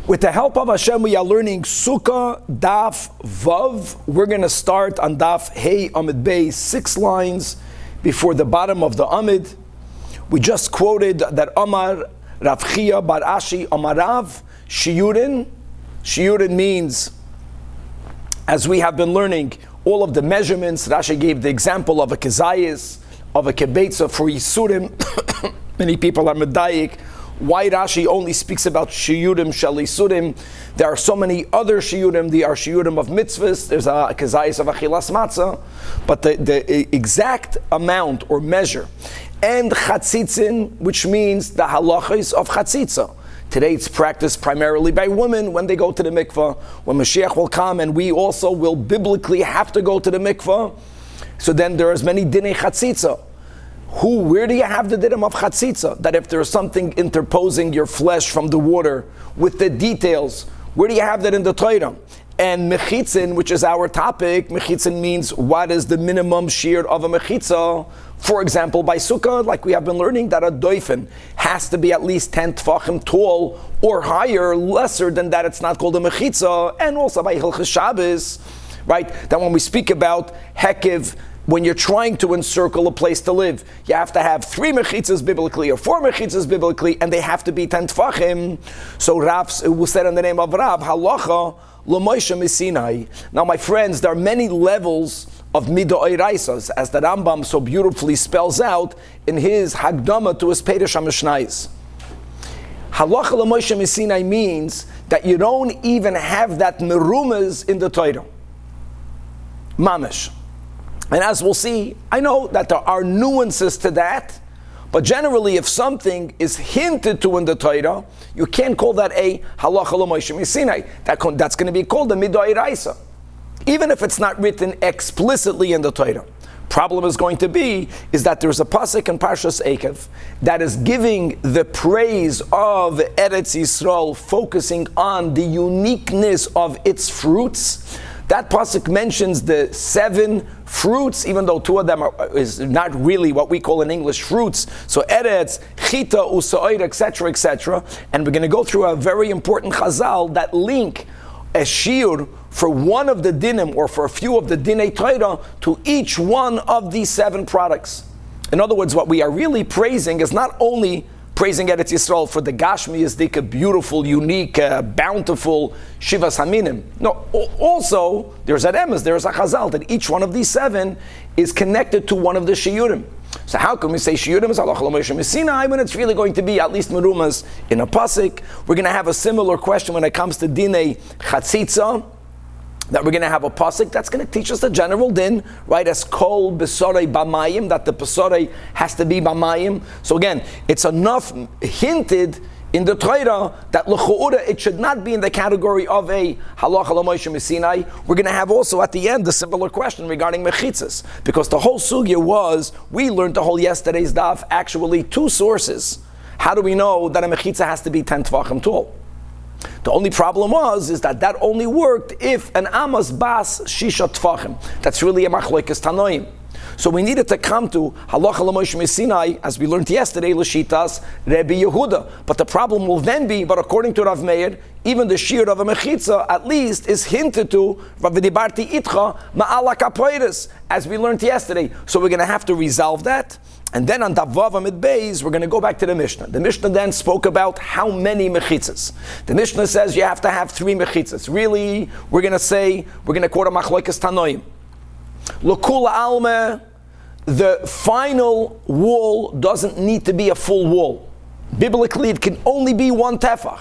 With the help of Hashem, we are learning Sukah, Daf, Vav. We're going to start on Daf, Hey, Amid Bey, 6 lines before the bottom of the Amid. We just quoted that Amar Rav Chia Bar Ashi Amarav Shiurin. Shiurin means, as we have been learning, all of the measurements. Rashi gave the example of a kezayis, of a kebetza for Yisurim. Many people are medayik. Why Rashi only speaks about shiurim shel Yisurim? There are so many other shiurim. There are shiurim of mitzvahs. There's a kezayis of achilas matzah. But the exact amount or measure, and chatzitzin, which means the halachas of chatzitza. Today it's practiced primarily by women when they go to the mikvah. When Mashiach will come and we also will biblically have to go to the mikvah, so then there is many dinei chatzitza. Where do you have the dinim of chatzitza? That if there's something interposing your flesh from the water with the details, where do you have that in the Torah? And mechitzin, which is our topic, mechitzin means what is the minimum shiur of a mechitza. For example, by Sukah, like we have been learning, that a doifen has to be at least 10 tfachim tall or higher. Lesser than that, it's not called a mechitza. And also by Hilchos Shabbos, right? That when we speak about hekev, when you're trying to encircle a place to live, you have to have 3 mechitzas biblically or 4 mechitzas biblically, and they have to be 10 tfachim. So Rav said in the name of Rav, halacha l'moishe misinai. Now, my friends, there are many levels of midoiraisas, as the Rambam so beautifully spells out in his Hagdama to his Perish HaMishnayos. Halacha l'moishe misinai means that you don't even have that merumas in the Torah. Mamish. And as we'll see, I know that there are nuances to that, but generally if something is hinted to in the Torah, you can't call that a halacha l'moishe misinai. That's going to be called a midoiraisa, even if it's not written explicitly in the Torah. Problem is going to be is that there's a pasuk in Parshas Ekev that is giving the praise of Eretz Yisrael, focusing on the uniqueness of its fruits. That pasuk mentions the 7 fruits, even though 2 of them is not really what we call in English fruits. So eretz, chita, usa'ir, etc., etc. And we're going to go through a very important chazal that link a shiur for one of the dinim or for a few of the dinei Torah to each one of these 7 products. In other words, what we are really praising is not only praising Eretz Yisrael for the Gashmi Yizdika, beautiful, unique, bountiful Shivas Haminim. No, also, there's an emes, there's a chazal, that each one of these 7 is connected to one of the shiurim. So how can we say shiurim is halacha l'moishe misinai when it's really going to be at least merumas in a pasuk? We're going to have a similar question when it comes to dinei chatzitza, that we're going to have a pasuk that's going to teach us the general din, right? As kol besorei b'mayim, that the besorei has to be b'mayim. So again, it's enough hinted in the Torah that l'chu'ura it should not be in the category of a halacha l'moishe misinai. We're going to have also at the end a similar question regarding mechitzas, because the whole sugya was, we learned the whole yesterday's daf, actually 2 sources. How do we know that a mechitza has to be 10 tvachim tall? The only problem is that only worked if an amas bas shisha tfachim. That's really a machlokes tanoim. So we needed to come to halacha l'moishe misinai, as we learned yesterday, l'shitas Rebbe Yehuda. But the problem will then be, but according to Rav Meir, even the shiur of a mechitza at least is hinted to v'dibarti itcha ma'ala kapoiris, as we learned yesterday. So we're going to have to resolve that. And then on Davav Amid Beis, we're going to go back to the Mishnah. The Mishnah then spoke about how many mechitzas. The Mishnah says you have to have 3 mechitzas. Really, we're going to quote a machlokes tanoim. L'kula alma, the final wall doesn't need to be a full wall. Biblically, it can only be 1 tefach.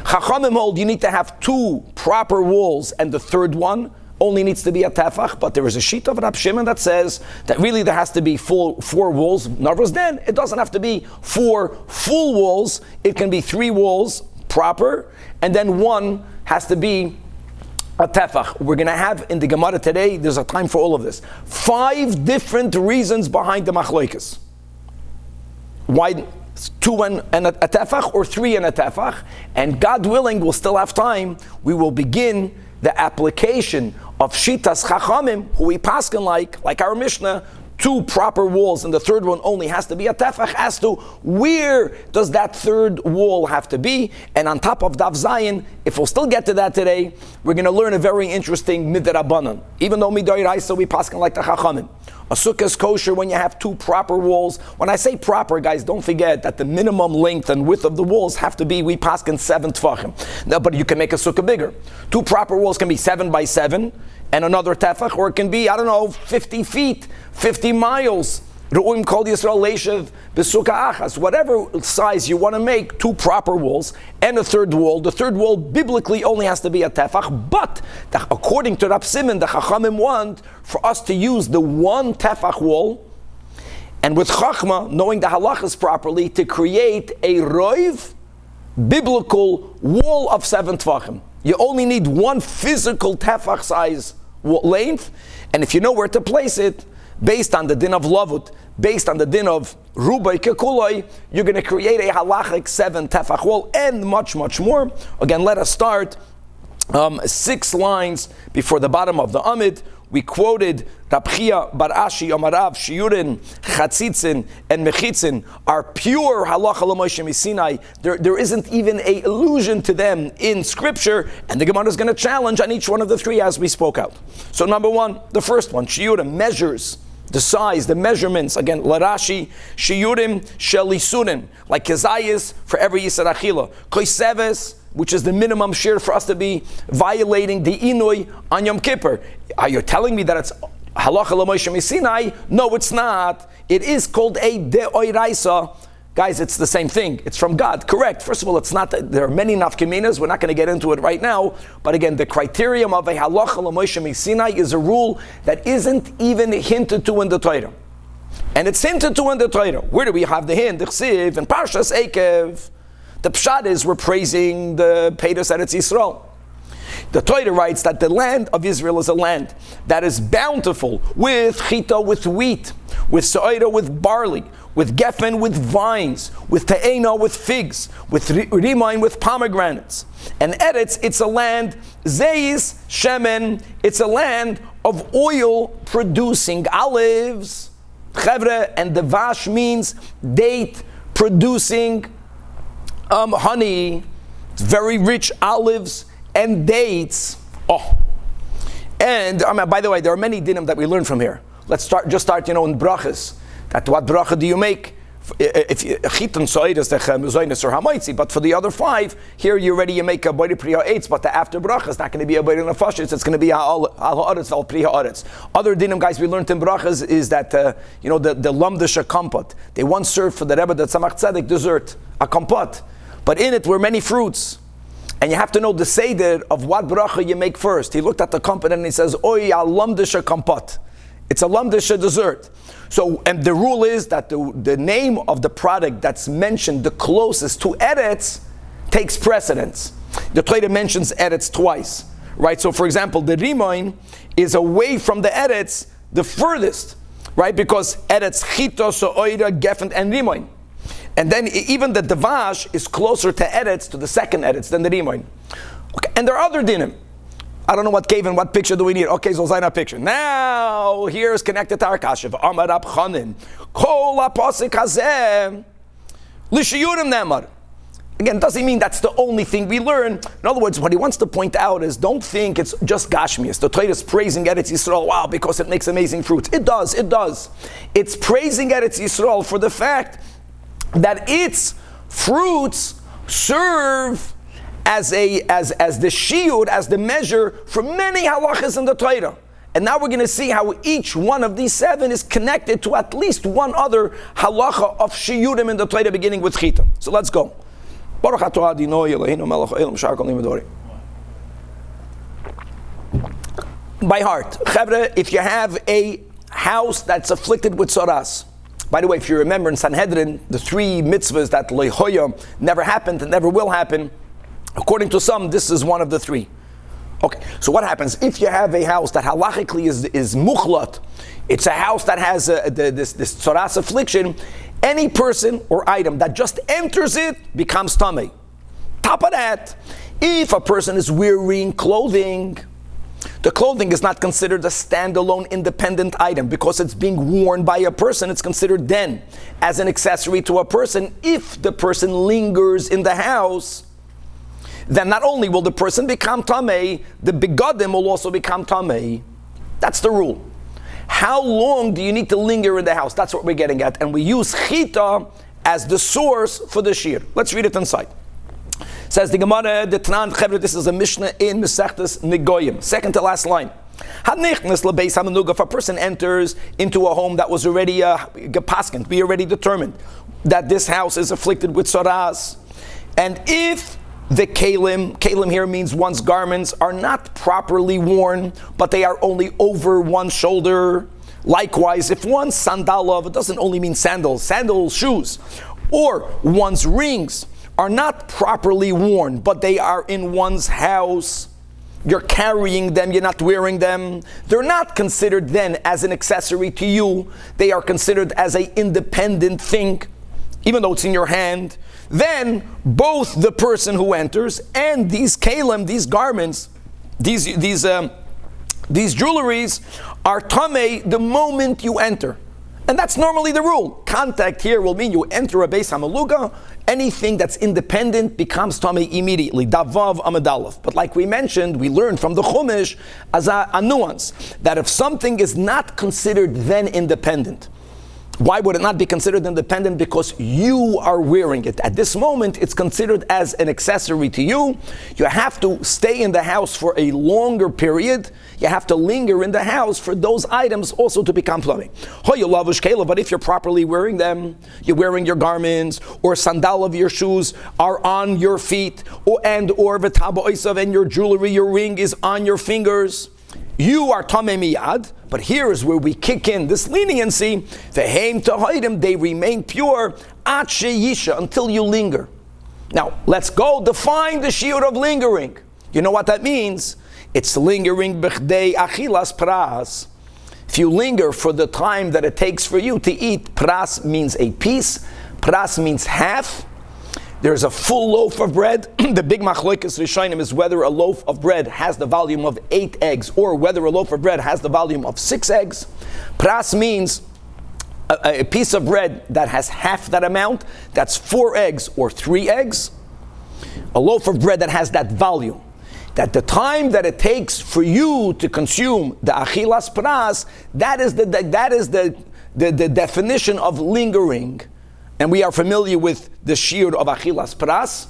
Chachamim hold you need to have 2 proper walls, and the 3rd one only needs to be a tefach, but there is a sheet of Rab Shimon that says that really there has to be 4 walls. Navras then, it doesn't have to be 4 full walls. It can be 3 walls proper, and then 1 has to be a tefach. We're going to have in the Gemara today, there's a time for all of this, 5 different reasons behind the machlokes. Why 2 and a tefach or 3 and a tefach? And God willing, we'll still have time. We will begin the application of Shitas Chachamim, who we paskin like our Mishnah, two proper walls and the third one only has to be a tefach, as to where does that third wall have to be. And on top of Daf Zayin, if we'll still get to that today, we're going to learn a very interesting midrabanan. Even though midoraisa we paskin like the chachamim. A sukkah is kosher when you have two proper walls. When I say proper, guys, don't forget that the minimum length and width of the walls have to be, we paskin 7 tefachim. No, but you can make a sukkah bigger. Two proper walls can be 7 by 7 and another tefach, or it can be, 50 feet, 50 miles. Ru'im kol Yisrael leishev b'sukkah achas. Whatever size you want to make, two proper walls and a third wall. The third wall biblically only has to be a tefach, but according to Rab Simon, the Chachamim want for us to use the one tefach wall, and with Chachma, knowing the halachas properly, to create a roiv, biblical wall of 7 tefachim. You only need one physical tefach size length, and if you know where to place it, based on the din of lavut, based on the din of rubai kekuloi, you're going to create a halachic 7 tefach wall, and much, much more. Again, let us start 6 lines before the bottom of the Amid. We quoted Rab Chia bar Ashi Amarav, Shiurin, Chatzitzin, and Mechitzin are pure halacha l'Moshe Sinai. There isn't even an allusion to them in Scripture, and the Gemara is going to challenge on each one of the 3 as we spoke out. So number 1, the first one, Shiurim, measures, the size, the measurements. Again, Larashi, Shiurim, Shelisurim, like Kezayis for every Yisar Achila. Koiseves, which is the minimum shiur for us to be violating the Inui on Yom Kippur. Are you telling me that it's halacha l'Moshe Sinai? No, it's not. It is called a deoiraisa. Guys, it's the same thing. It's from God, correct. First of all, it's not. There are many nafkaminas. We're not going to get into it right now. But again, the criterion of a halacha l'Moshe Sinai is a rule that isn't even hinted to in the Torah. And it's hinted to in the Torah. Where do we have the hint? Chsiv and Parshas Ekev. The pshat is we're praising the Peiros Eretz Yisrael. The Torah writes that the land of Israel is a land that is bountiful with chita, with wheat, with soira, with barley, with geffen, with vines, with te'ena, with figs, with rimain, with pomegranates. And Eretz, it's a land, zeis, shemen, it's a land of oil producing olives. Chevre, and the vash means date producing honey. It's very rich olives and dates. And by the way, there are many dinim that we learn from here. Let's start in brachas. That what bracha do you make? If chitan soidas the zoynes or hamaitzi, but for the other 5, here you make a boire priya eitz, but the after bracha is not going to be a boire nefashis. It's going to be al haaretz al priya haaretz. Other dinim, guys, we learned in brachas is that the lamdisha kompot. They once served for the Rebbe the Tzemach Tzedek dessert a kompot, but in it were many fruits. And you have to know the seder of what bracha you make first. He looked at the kompot and he says, Oy al lamdisha kompot. It's a lamdisha dessert. So, and the rule is that the name of the product that's mentioned the closest to Eretz takes precedence. The Torah mentions Eretz twice, right? So, for example, the Rimain is away from the Eretz the furthest, right? Because Eretz Chito, So'oira, Geffen, and Rimain. And then even the Devash is closer to Eretz, to the second Eretz, than the Rimain. Okay, and there are other dinim. I don't know what cave and what picture do we need. Okay, so Zaina picture. Now, here's connected to our kasha. Amar Rab Chanin. Kol ha-posik hazeh. L'shiyurim nemar. Again, doesn't mean that's the only thing we learn. In other words, what he wants to point out is, don't think it's just Gashmias. The Torah is praising Eretz Yisrael, wow, because it makes amazing fruits. It does. It's praising Eretz Yisrael for the fact that its fruits serve as the shiur, as the measure for many halachas in the Torah. And now we're going to see how each one of these 7 is connected to at least one other halacha of shiurim in the Torah, beginning with chita. So let's go. Baruch atah Adonai Eloheinu melech haolam shar kol nimedorim. By heart, Chevre, if you have a house that's afflicted with tzaras. By the way, if you remember in Sanhedrin, the 3 mitzvahs that lehoya never happened and never will happen, according to some, this is one of the 3. Okay, so what happens if you have a house that halachically is muchlat? It's a house that has this tzaras affliction. Any person or item that just enters it becomes tamei. Top of that, if a person is wearing clothing, The clothing is not considered a standalone independent item because it's being worn by a person. It's considered then as an accessory to a person. If the person lingers in the house, then not only will the person become tamei, the begadim will also become tamei. That's the rule. How long do you need to linger in the house? That's what we're getting at. And we use chita as the source for the shiur. Let's read it inside. Says the Gemara, the Tanach, this is a Mishnah in Masechtas Negoyim. Second to last line. If a person enters into a home that was already gepaskent, we already determined that this house is afflicted with saras, and if the kalim here means one's garments are not properly worn, but they are only over one's shoulder. Likewise, if one's sandalov, it doesn't only mean sandals, shoes, or one's rings are not properly worn, but they are in one's house. You're carrying them, you're not wearing them. They're not considered then as an accessory to you. They are considered as an independent thing, even though it's in your hand. Then both the person who enters and these kalim, these garments, these jewelries are tamei the moment you enter. And that's normally the rule. Contact here will mean you enter a beis hamaluga. Anything that's independent becomes tamei immediately. Davav amadalaf. But like we mentioned, we learned from the Chumash as a nuance that if something is not considered then independent, why would it not be considered independent? Because you are wearing it. At this moment, it's considered as an accessory to you. You have to stay in the house for a longer period. You have to linger in the house for those items also to become tamei. But if you're properly wearing them, you're wearing your garments, or sandal of your shoes are on your feet, or v'tabo oisav, and your jewelry, your ring is on your fingers, you are tamei miyad. But here is where we kick in this leniency. V'heim tahoidim, they remain pure at sheyisha, until you linger. Now let's go define the shiur of lingering. You know what that means? It's lingering b'chdei achilas pras. If you linger for the time that it takes for you to eat, pras means a piece, pras means half. There's a full loaf of bread. The big machlokes rishonim is whether a loaf of bread has the volume of 8 eggs or whether a loaf of bread has the volume of 6 eggs. Pras means a piece of bread that has half that amount, that's 4 eggs or 3 eggs. A loaf of bread that has that volume, that the time that it takes for you to consume the achilas pras, that is the definition of lingering. And we are familiar with the shiur of achilas pras.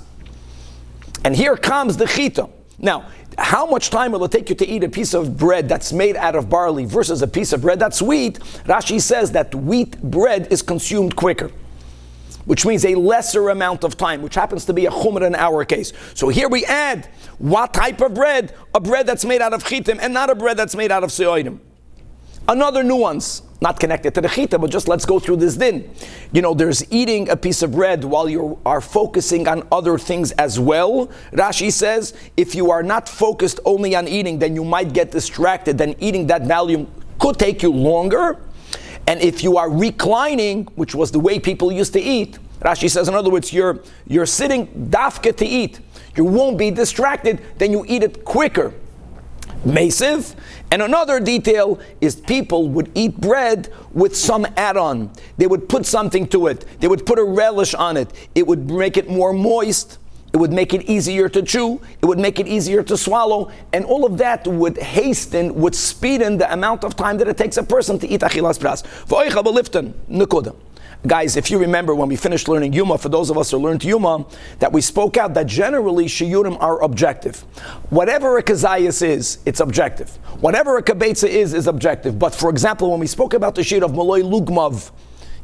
And here comes the chita. Now, how much time will it take you to eat a piece of bread that's made out of barley versus a piece of bread that's wheat? Rashi says that wheat bread is consumed quicker, which means a lesser amount of time, which happens to be a chumrah in our case. So here we add what type of bread? A bread that's made out of chitim and not a bread that's made out of seoidim. Another nuance, not connected to the chita, but just let's go through this din. You know, there's eating a piece of bread while you are focusing on other things as well. Rashi says, if you are not focused only on eating, then you might get distracted. Then eating that volume could take you longer. And if you are reclining, which was the way people used to eat, Rashi says, in other words, you're sitting dafka to eat. You won't be distracted, then you eat it quicker. Masive. And another detail is people would eat bread with some add-on. They would put something to it. They would put a relish on it. It would make it more moist. It would make it easier to chew. It would make it easier to swallow. And all of that would hasten, would speeden the amount of time that it takes a person to eat achilas pras. Guys, if you remember when we finished learning Yuma, for those of us who learned Yuma, that we spoke out that generally shiurim are objective. Whatever a kazayas is, it's objective. Whatever a kabetza is objective. But for example, when we spoke about the shiur of maloi lugmav,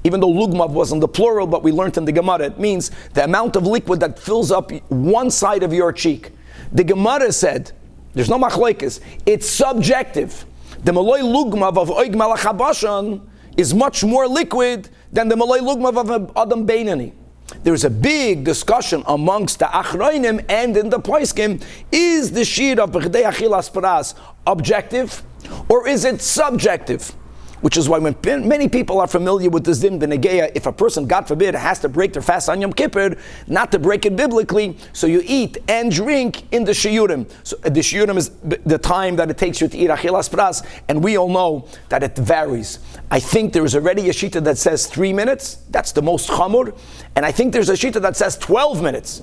even though lugmav wasn't the plural, but we learned in the Gemara, it means the amount of liquid that fills up one side of your cheek. The Gemara said, there's no machlokes, it's subjective. The maloi lugmav of oig malach habashan is much more liquid than the maloi lugmav of Adam Beinani. There's a big discussion amongst the Achroinim and in the Poiskim. Is the shiur of b'chdei achilas pras objective or is it subjective? which is why when many people are familiar with this din b'negeya, if a person, God forbid, has to break their fast on Yom Kippur, not to break it biblically, so you eat and drink in the shiurim. So the shiurim is the time that it takes you to eat achilas pras, and we all know that it varies. I think there is already a shita that says 3 minutes, that's the most chamur, and I think there's a shita that says 12 minutes.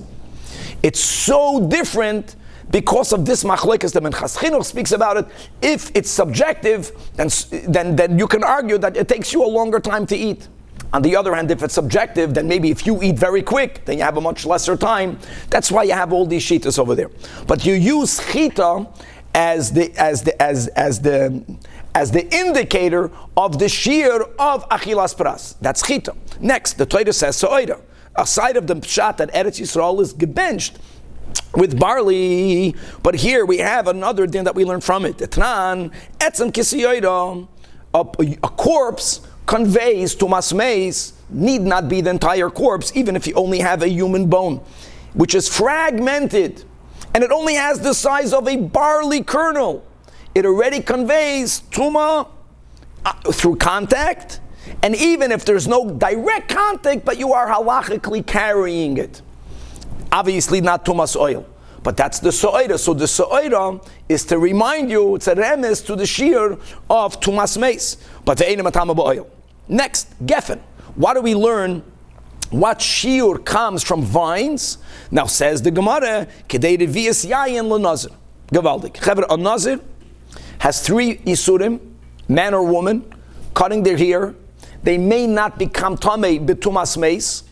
It's so different because of this machlokes. The Minchas Chinuch speaks about it. If it's subjective, then you can argue that it takes you a longer time to eat. On the other hand, if it's subjective, then maybe if you eat very quick, then you have a much lesser time. That's why you have all these shitas over there. But you use chita as the indicator of the shiur of achilas pras. That's chita. Next, the Torah says so'ira. Aside of the pshat that Eretz Yisrael is gebenched with barley, but here we have another din that we learn from it. Etnan, etzem kisiyoida, a corpse conveys to masmeis, need not be the entire corpse, even if you only have a human bone, which is fragmented, and it only has the size of a barley kernel. It already conveys tuma through contact, and even if there's no direct contact, but you are halachically carrying it. Obviously not tumas oil, but that's the so'ira. So the so'ira is to remind you, it's a remes to the shiur of tumas meis, but the eina matama ba'oil. Next, geffen. What do we learn? What shiur comes from vines? Now says the Gemara, kedei revius yayin lenazir. Gavaldik. Chaver, a nazir has 3 isurim, man or woman, cutting their hair. They may not become tamei b'tumas meis.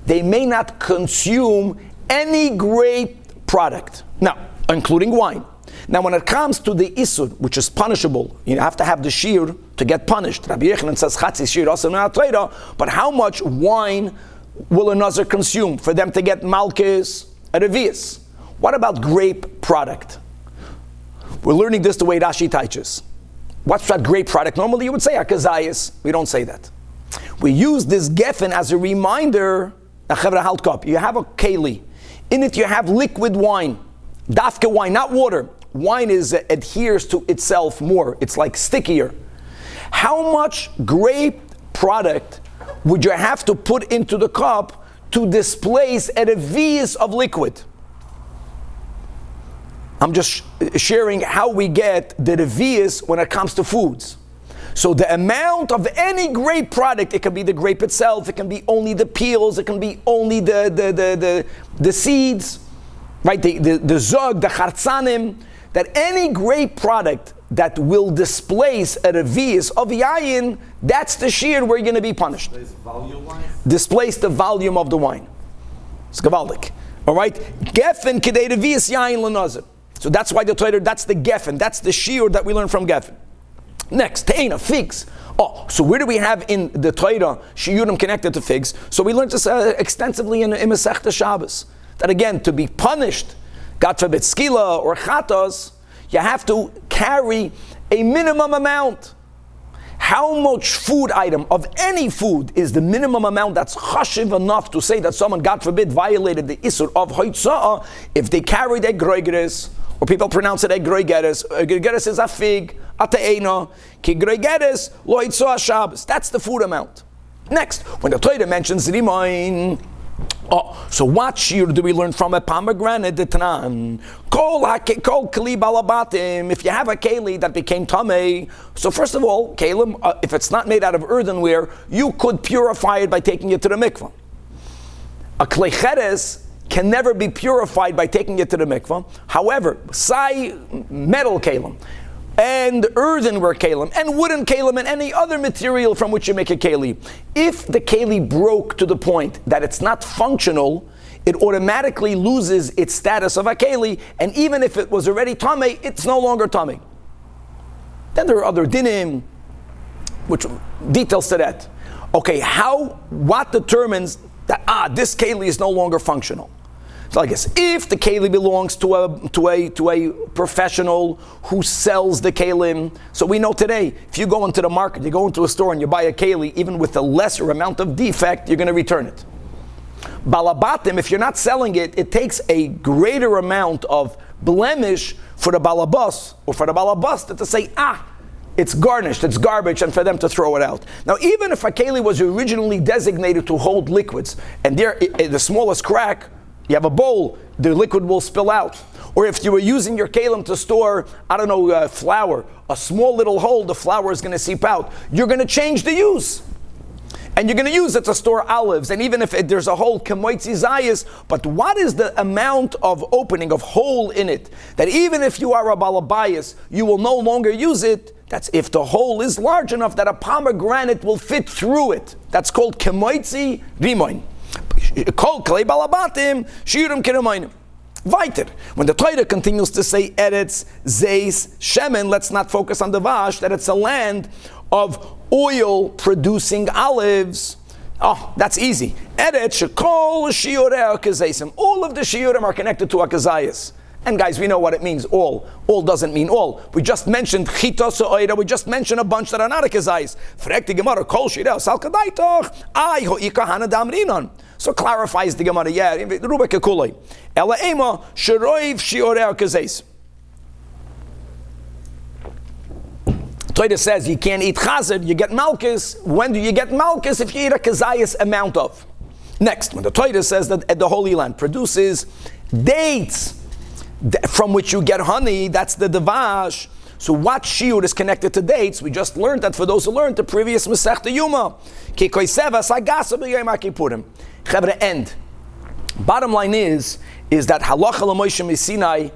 They may not consume any grape product. Now, including wine. Now, when it comes to the isur, which is punishable, you have to have the shiur to get punished. Rabbi Yochanan says, "Chatzi shiur asam me'atreida." But how much wine will a nazir consume for them to get malchus revius? What about grape product? We're learning this the way Rashi teaches. What's that grape product? Normally, you would say akazayis. We don't say that. We use this geffen as a reminder. You have a keli. In it you have liquid wine, dafka wine, not water. Wine adheres to itself more. It's like stickier. How much grape product would you have to put into the cup to displace a revius of liquid? I'm just sharing how we get the revius when it comes to foods. So the amount of any grape product, it can be the grape itself, it can be only the peels, it can be only the seeds, right? The zog, the chartzanim, that any grape product that will displace a revius of yayin, that's the shiur where you're going to be punished. Displace the volume of the wine. It's gavaldik. All right? Geffen kedei revius yayin lenazir. So that's why the Torah, that's the geffen, that's the shiur that we learn from geffen. Next, teina, figs. Oh, so where do we have in the Torah shiurim connected to figs? So we learned this extensively in Masechta Shabbos. That again, to be punished, God forbid, skila or chatos, you have to carry a minimum amount. How much food item of any food is the minimum amount that's chashiv enough to say that someone, God forbid, violated the isur of hoitzah if they carried a groigeres, or people pronounce it a groigeres. A groigeres is a fig, a te'ena, ki groigeres lo hoitzah Shabbos. That's the food amount. Next, when the Torah mentions rimain, so what shiur do we learn from a pomegranate? The Tanan. Kol kli balabatim. If you have a keli that became tamei, so first of all, kelim, if it's not made out of earthenware, you could purify it by taking it to the mikvah. A kleicheres can never be purified by taking it to the mikvah. However, sai metal kelim, and earthenware kelim, and wooden kelim, and any other material from which you make a keli. If the keli broke to the point that it's not functional, it automatically loses its status of a keli, and even if it was already tamei, it's no longer tamei. Then there are other dinim, which details to that. Okay, what determines that this keli is no longer functional? So I guess if the keli belongs to a professional who sells the kelim, so we know today, if you go into the market, you go into a store and you buy a keli, even with a lesser amount of defect, you're going to return it. Balabatim, if you're not selling it, it takes a greater amount of blemish for the balabas or for the balabasta to say, it's garnished, it's garbage, and for them to throw it out. Now, even if a keli was originally designated to hold liquids, and there, the smallest crack, you have a bowl, the liquid will spill out. Or if you were using your kelim to store, flour, a small little hole, the flour is going to seep out. You're going to change the use. And you're going to use it to store olives. And even if there's a hole, kemoitzi zayis, but what is the amount of opening, of hole in it, that even if you are a balabayas, you will no longer use it? That's if the hole is large enough that a pomegranate will fit through it. That's called kemoitzi rimoin. Kol kalei balabatim, shiurim kiramoinim. Weiter. When the Torah continues to say Eretz, Zeis, Shemen, let's not focus on the Vash, that it's a land of oil producing olives. Oh, that's easy. Eretz, Shekol, Shiurei, Akazaisim. All of the Shiurim are connected to Akazayas. And guys, we know what it means, all. All doesn't mean all. We just mentioned Chitos Oida, we just mentioned a bunch that are not Akazayas. Frekti Gemara, Kol Shirei, Salkadaitoch, Ay, Ho'ika Hana Damrinon. So clarifies the Gemara, yeah, Ruba Kekuloi. Ela Ema, Sheroiv Shiurei Akazais. Torah says you can't eat chazir, you get malchus. When do you get malchus? If you eat a kazayas amount of. Next, when the Torah says that the Holy Land produces dates from which you get honey, that's the devash. So what shiur is connected to dates? We just learned that for those who learned the previous Masechta Yuma. End. Bottom line is that halacha l'Moshe Sinai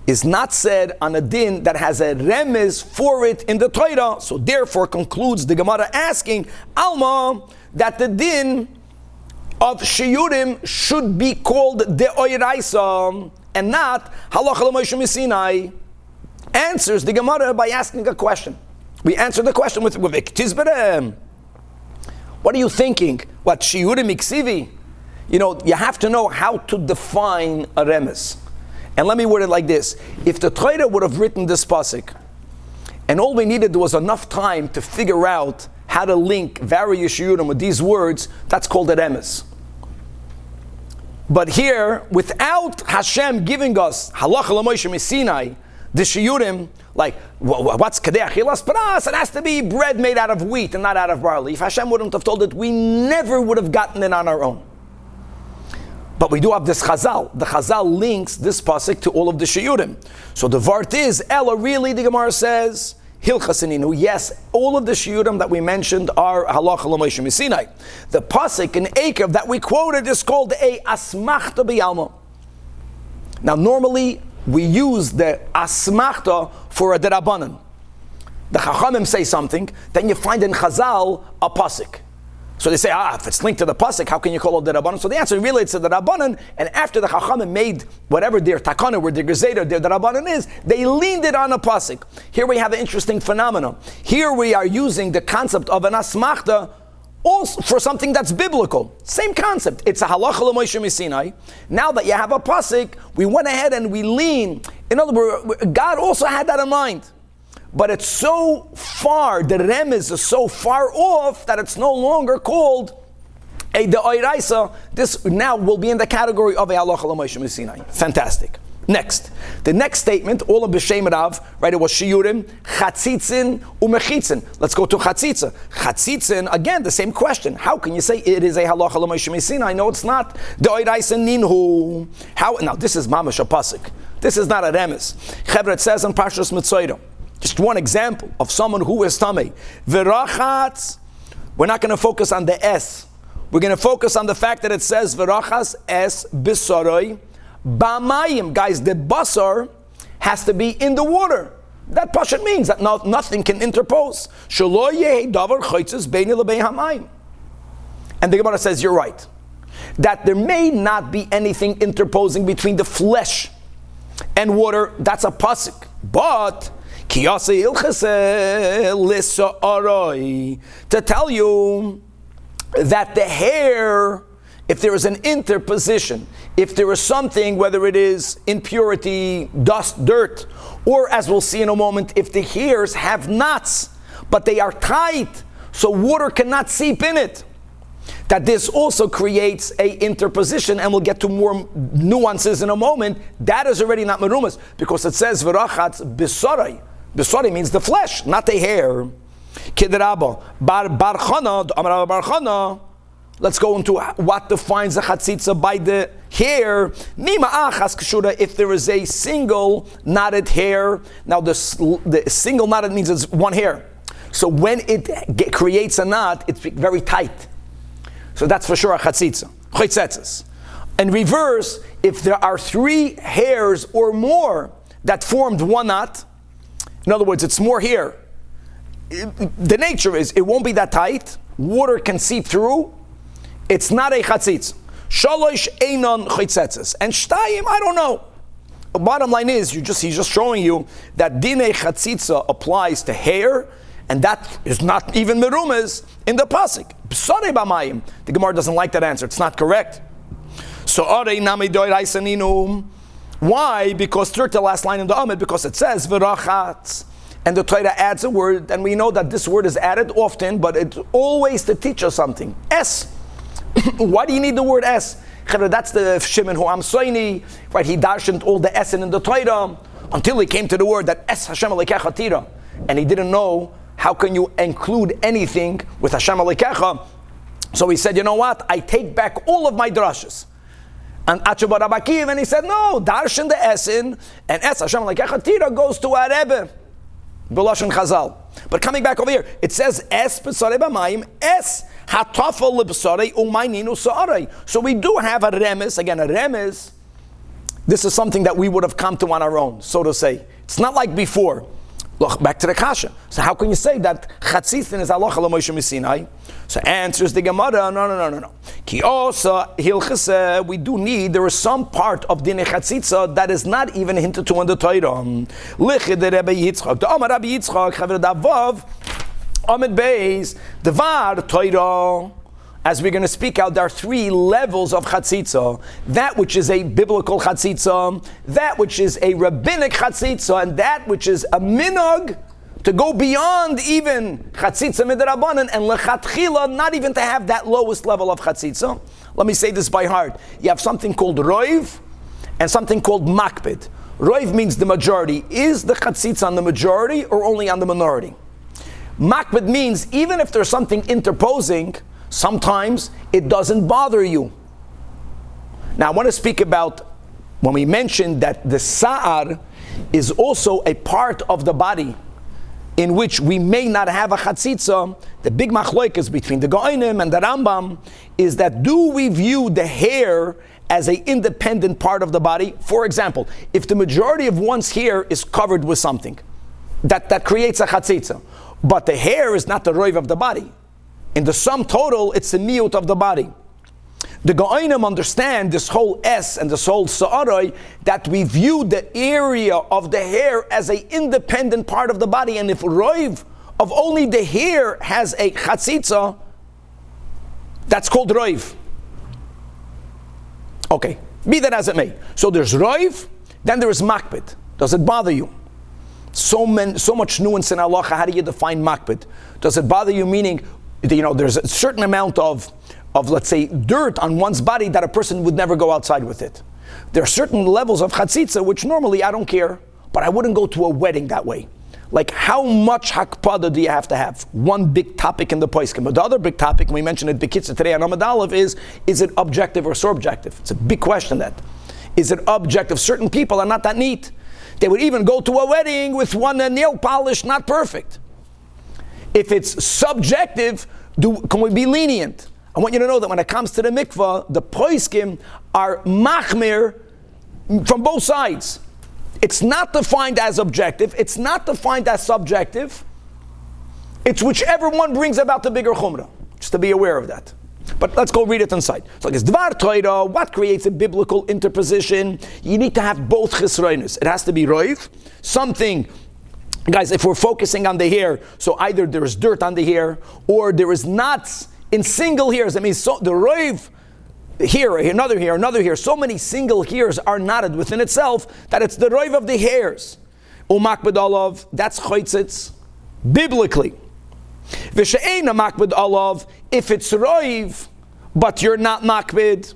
is not said on a din that has a remez for it in the Torah. So therefore concludes the Gemara asking, Alma, that the din of shiurim should be called de'oiraisa and not halacha l'Moshe Sinai. Answers the Gemara by asking a question. We answer the question with Tizberem. What are you thinking? What, shiurim iksivi? You have to know how to define a remez. And let me word it like this. If the Torah would have written this pasuk, and all we needed was enough time to figure out how to link various shiurim with these words, that's called a remez. But here, without Hashem giving us halacha l'Moshe Sinai, the shiurim, like, what's kadeh achilas paras? It has to be bread made out of wheat and not out of barley. If Hashem wouldn't have told it, we never would have gotten it on our own. But we do have this chazal. The chazal links this pasuk to all of the shiurim. So the vart is, Ella, really, the Gemara says, Hilchasininu, yes, all of the shiurim that we mentioned are halacha l'Moshe Sinai. The pasuk in Ekev that we quoted is called a asmachta b'yalma. Now normally, we use the asmachta for a derabanan. The chachamim say something, then you find in chazal a pasuk. So they say, if it's linked to the pasuk, how can you call it the Rabbanan? So the answer really is to the Rabbanan, and after the Chachamim made whatever their takana, where their gezeda, their Rabbanan is, they leaned it on a pasuk. Here we have an interesting phenomenon. Here we are using the concept of an asmachta also for something that's biblical. Same concept. It's a halacha l'Moshe Sinai. Now that you have a pasuk, we went ahead and we lean. In other words, God also had that in mind. But it's so far, the remez is so far off that it's no longer called a de'oiraisa. This now will be in the category of a halacha l'Moshe Sinai. Fantastic. Next. The next statement, all of B'Shem Rav, right, it was shiurim, chatzitzin, umechitzin. Let's go to chatzitza. Chatzitzin, again, the same question. How can you say it is a halacha l'Moshe Sinai? No, it's not. De'oiraisa ninhu. How? Now, this is mamash a pasuk. This is not a remez. Chevra, it says in Parshas Mitzayda. Just one example of someone who is tamei. V'rachatz. We're not going to focus on the S. We're going to focus on the fact that it says v'rachas es b'soroi b'mayim. Guys, the basar has to be in the water. That pashat means that nothing can interpose. Shelo yehi davar chaytzes beini lebei hamayim. And the Gemara says you're right. That there may not be anything interposing between the flesh and water. That's a pasuk. But to tell you that the hair, if there is an interposition, if there is something, whether it is impurity, dust, dirt, or as we'll see in a moment, if the hairs have knots, but they are tight, so water cannot seep in it, that this also creates a interposition, and we'll get to more nuances in a moment. That is already not merumas, because it says v'rachatz b'sarai. Besari means the flesh, not the hair. Kidraba, bar chana, amar bar chana. Let's go into what defines a chatzitza by the hair. Nima achas kshura, if there is a single knotted hair. Now the single knotted means it's one hair. So when it creates a knot, it's very tight. So that's for sure a chatzitza. Chaytzetzes. In reverse, if there are 3 hairs or more that formed one knot, in other words, it's more hair. The nature is it won't be that tight. Water can seep through. It's not a chatzitz. Shalosh einon chaytzetzes. And shtayim, I don't know. The bottom line is, he's just showing you that dinei chatzitza applies to hair, and that is not even merumas in the pasuk. B'sarei b'mayim. The Gemara doesn't like that answer. It's not correct. So arei nami doiraisaninu. Why? Because third to last line in the Amid, because it says v'rachatz. And the Torah adds a word, and we know that this word is added often, but it's always to teach us something. Es. Why do you need the word es? That's the Shimon who Amsoini, right? He darshaned all the es in the Torah until he came to the word that es Hashem Alekecha Tira, and he didn't know how can you include anything with Hashem Alekecha. So he said, you know what? I take back all of my drushes. And Achabar Abakiv, and he said, no, darshan the esin, and es Hashem Alekecha Tira goes to our Rebbe. B'lashon Chazal. But coming back over here, it says es b'sarei b'mayim, es hatafel l'b'sarei u'mayninu sa'arei. So we do have a remes. Again, a remes, this is something that we would have come to on our own, so to say. It's not like before. Look, back to the kasha. So how can you say that chatzithin is halacha l'Moshe Sinai? So answers the Gemara, no. Ki osa hilchase, we do need, there is some part of dinei chatzitza that is not even hinted to in the Torah. Lichid the Rebbe Yitzchak, the Amar Rabbi Yitzchak, Chaver Davav, Amid Beis, Devar Torah. As we're going to speak out, there are 3 levels of chatzitza. That which is a biblical chatzitza, that which is a rabbinic chatzitza, and that which is a minhag to go beyond even chatzitza midrabanan, and lechatchila, not even to have that lowest level of chatzitza. Let me say this by heart. You have something called roiv and something called makpid. Roiv means the majority. Is the chatzitza on the majority or only on the minority? Makpid means even if there's something interposing, sometimes it doesn't bother you. Now I want to speak about when we mentioned that the sa'ar is also a part of the body in which we may not have a chatzitza. The big machloikas between the Goinim and the Rambam is that do we view the hair as an independent part of the body? For example, if the majority of one's hair is covered with something, that creates a chatzitza, but the hair is not the roiv of the body. In the sum total, it's the miut of the body. The Goinim understand this whole es and this whole sa'arai, that we view the area of the hair as an independent part of the body, and if roiv of only the hair has a chatzitza, that's called roiv. Okay, be that as it may. So there's roiv, then there is makpid. Does it bother you? So much nuance in halacha. How do you define makpid? Does it bother you? Meaning, there's a certain amount of let's say dirt on one's body that a person would never go outside with it. There are certain levels of chatzitza which normally I don't care, but I wouldn't go to a wedding that way. Like, how much hakpada do you have to have? One big topic in the poskim. But the other big topic, we mentioned it Bekitza today on Amud Aleph, is it objective or subjective? It's a big question, that. Is it objective? Certain people are not that neat. They would even go to a wedding with one nail polish not perfect. If it's subjective, can we be lenient? I want you to know that when it comes to the mikvah, the poskim are machmir from both sides. It's not defined as objective. It's not defined as subjective. It's whichever one brings about the bigger chumrah. Just to be aware of that. But let's go read it inside. So like it's Dvar Torah, what creates a biblical interposition? You need to have both chisroinus. It has to be roiv, something. Guys, if we're focusing on the hair, so either there is dirt on the hair, or there is knots in single hairs. I mean, so the roiv, here, another here, so many single hairs are knotted within itself that it's the roiv of the hairs. Umakbid olav, that's choitzitz, biblically. V'she'ena makbid olav, if it's roiv, but you're not makbid,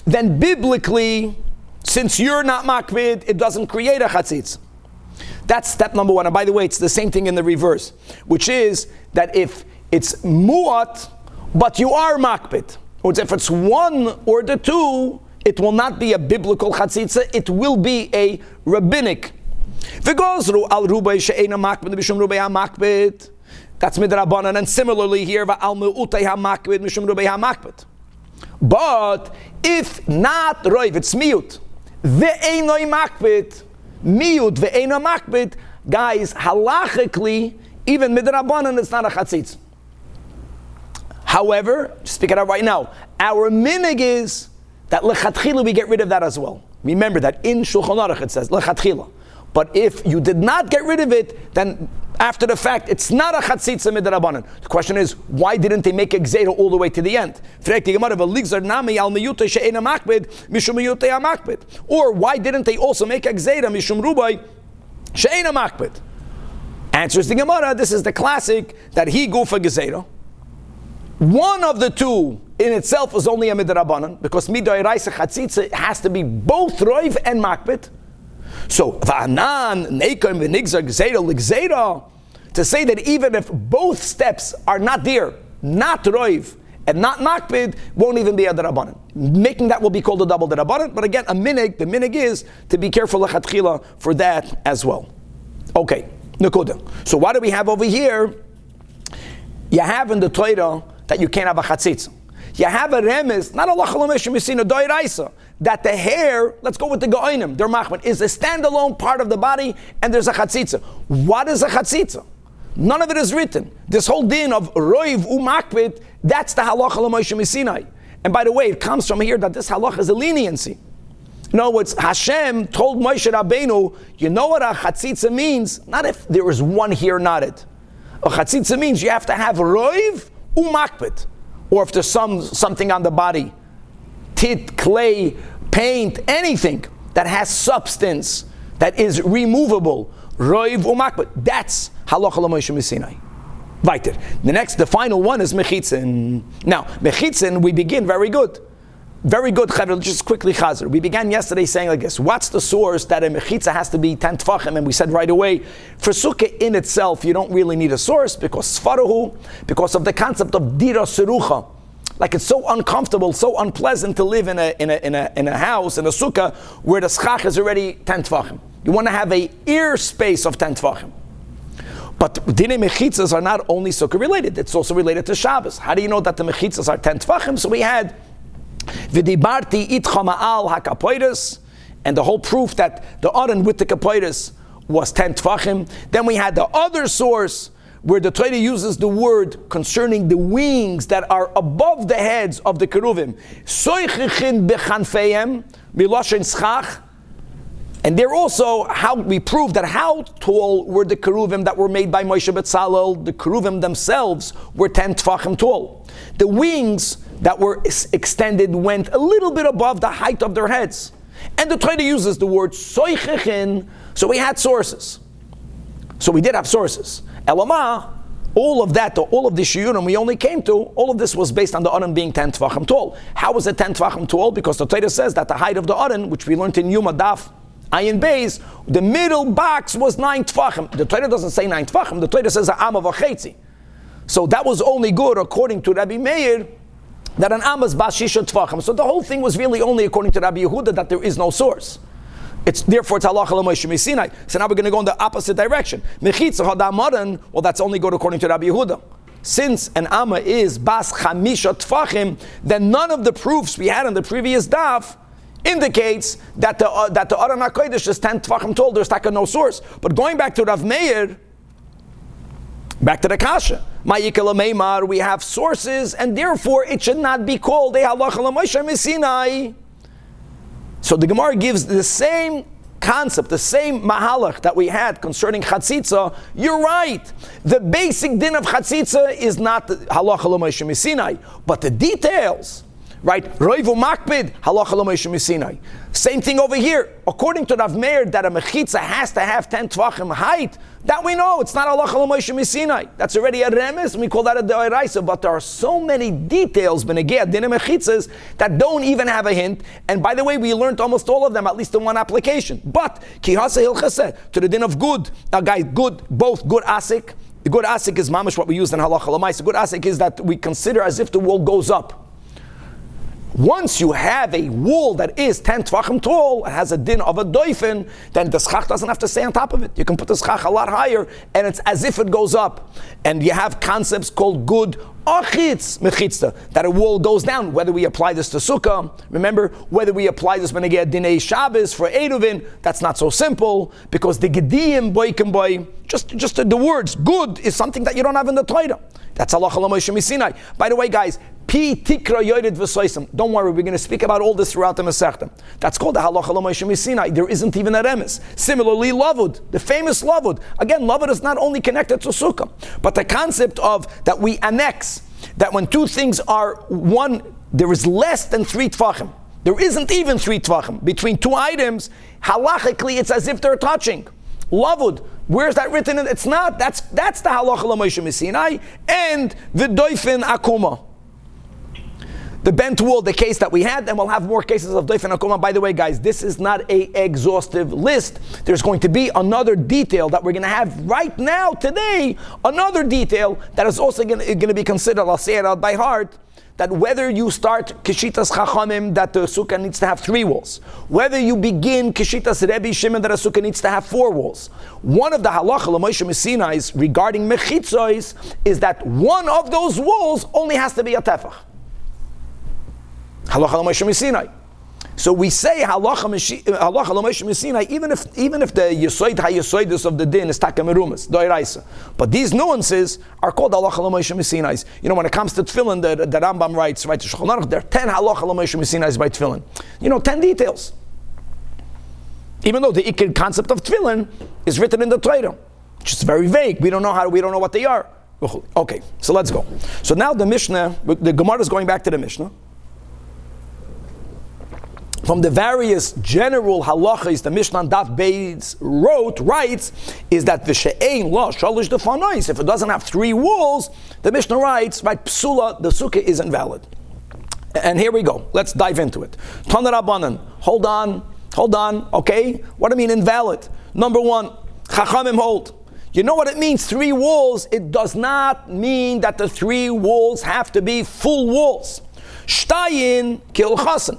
then biblically, since you're not makbid, it doesn't create a chatzitz. That's step number one. And by the way, it's the same thing in the reverse, which is that if it's mu'at, but you are makbid, or if it's one or the two, it will not be a biblical chatzitza, it will be a rabbinic. That's midrabanan, and similarly here, but if not roiv, it's miyut, ve'enoi makbid, miyut ve'enoi makbid, guys, halachically, even midrabanan, it's not a chatzitza. However, just speak it out right now, our minig is that lechatchila we get rid of that as well. Remember that in Shulchan Aruch it says lechatchila. But if you did not get rid of it, then after the fact, it's not a chatzitza midrabanan. The question is, why didn't they make a gzeira all the way to the end? Or why didn't they also make a gzeira mishum rubai she'ena makbid? Answers the Gemara, this is the classic, that he go for gzeira. One of the two in itself is only a midrabanan, because midoiraisa chatzitza has to be both roiv and makbid. So va'anan neikim v'nigzar gzeira l'gzeira, to say that even if both steps are not there, not roiv and not makbid, won't even be a derabanan. Making that will be called a double derabanan. But again, a minig, the minig is to be careful lechatchila for that as well. Okay, nekuda. So what do we have over here? You have in the Torah that you can't have a chatzitza. You have a remes, not a lachalomeshim yisina doiraisa, that the hair, let's go with the go'inim, their machman, is a standalone part of the body, and there's a chatzitza. What is a chatzitza? None of it is written. This whole din of roiv umakbid, that's the halacha l'moshim yisina. And by the way, it comes from here that this halacha is a leniency. In other words, Hashem told Moshe Rabbeinu, you know what a chatzitza means? Not if there is one hair knotted. A chatzitza means you have to have roiv umakbid. Or if there's something on the body, tit, clay, paint, anything that has substance, that is removable, roiv umakbid, that's halacha l'moshim yisina. Weiter. The final one is mechitzin. Now, mechitzin, we begin very good. Very good, Chaver. Just quickly, Chazer. We began yesterday saying like this: what's the source that a mechitza has to be 10 tefachim? And we said right away, for Sukah in itself, you don't really need a source because Sfarahu, because of the concept of dira serucha. Like it's so uncomfortable, so unpleasant to live in a house, in a Sukah, where the schach is already 10 tefachim. You want to have a ear space of 10 tefachim. But dinei mechitzas are not only Sukah related; it's also related to Shabbos. How do you know that the mechitzas are 10 tefachim? So we had V'dibarti itcha ma'al hakapoides, and the whole proof that the aron with the kapoides was 10 tefachim. Then we had the other source where the Torah uses the word concerning the wings that are above the heads of the keruvim. Soichichin bechanfeim miloshen schach. And there also, how we prove that how tall were the keruvim that were made by Moshe Betzalel. The keruvim themselves were 10 tefachim tall. The wings that were extended went a little bit above the height of their heads. And the Torah uses the word soichechin, so we had sources. So we did have sources. Elama, all of that, all of the shiurim we only came to, all of this was based on the aron being 10 tefachim tall. How was it 10 tefachim tall? Because the Torah says that the height of the aron, which we learned in Yuma Daf, Ayin Beis, the middle box was 9 tefachim. The Torah doesn't say 9 tefachim, the Torah says a amma v'chetzi. So that was only good according to Rabbi Meir, that an am is bas shisha tefachim. So the whole thing was really only according to Rabbi Yehuda that there is no source. Therefore it's halacha l'moshim yisina. So now we're going to go in the opposite direction. Mechitza hadamaran, well that's only good according to Rabbi Yehuda. Since an amma is bas chamisha tefachim, then none of the proofs we had in the previous daf indicates that the aron hakodesh is 10 tefachim tall. There's no source. But going back to Rav Meir, back to the kasha, we have sources, and therefore it should not be called a halacha l'moshim yisina. So the Gemara gives the same concept, the same mahalach that we had concerning chatzitza. You're right. The basic din of chatzitza is not halacha l'moshim yisina, but the details, right? Roivu makbid, halacha lo Moshe Sinai. Same thing over here. According to Rav Meir, that a mechitza has to have 10 tvachim height, that we know, it's not halacha lo Moshe Sinai. That's already a remes, and we call that a deoraisa. But there are so many details, benegei dinim mechitzas, that don't even have a hint. And by the way, we learned almost all of them, at least in one application. But, ki hasa hilchaseh, to the din of good, guys, good, both good asik. The good asik is mamish what we use in halacha l'maisa. Good asik is that we consider as if the wall goes up. Once you have a wall that is 10 tvachim tall, it has a din of a doifen, then the schach doesn't have to stay on top of it. You can put the schach a lot higher, and it's as if it goes up. And you have concepts called good achitz mechitzta, that a wall goes down. Whether we apply this to Sukah, remember, whether we apply this benegei dinei Shabbos for Eruvin, that's not so simple, because the gediyim boikim boy, just the words good is something that you don't have in the Torah. That's halacha lo Moshe Sinai. By the way, guys, pi tikra yored v'soisim. Don't worry, we're going to speak about all this throughout the Masechta. That's called the halacha lo Moshe Sinai. There isn't even a remes. Similarly, lavud, the famous lavud. Again, lavud is not only connected to Sukkah, but the concept of that we annex, that when two things are one, there is less than 3 tvachim. There isn't even 3 tvachim. Between two items, halachically, it's as if they're touching. Lavud, where's that written in? It's not. That's the halacha lo Moshe Sinai and the doifen akuma. The bent wall, the case that we had, and we'll have more cases of doifen akuma. By the way, guys, this is not an exhaustive list. There's going to be another detail that we're going to have right now, today, another detail that is also going to be considered, I'll say it out by heart, that whether you start Kishitas Chachamim that the Sukkah needs to have 3 walls, whether you begin Kishitas Rebbe Shimon that a Sukkah needs to have 4 walls, one of the halacha l'Moshe Sinai's regarding mechitzois is that one of those walls only has to be a tefach. Halacha l'Moshe Sinai. So we say halacha l'Moshe Sinai even if the yesoid hayesoidus of the din is takamerumas doiraisa, but these nuances are called halacha l'Moshe Sinai. You know, when it comes to tefillin, the Rambam writes, right, there are 10 halacha l'Moshe Sinai by tefillin. 10 details. Even though the ikir concept of tefillin is written in the Torah, which is very vague. We don't know what they are. Okay, so let's go. So now the Mishnah, the Gemara is going back to the Mishnah. From the various general halachas the Mishnah Daf Beis writes, is that v'she'ein lo shalish defanais. If it doesn't have 3 walls, the Mishnah writes, right, psula, the sukkah is invalid. And here we go. Let's dive into it. Tana Rabbanan. Hold on. Okay, what do I mean invalid? Number 1, Chachamim hold. You know what it means? 3 walls. It does not mean that the 3 walls have to be full walls. Shtayin kil Hassan.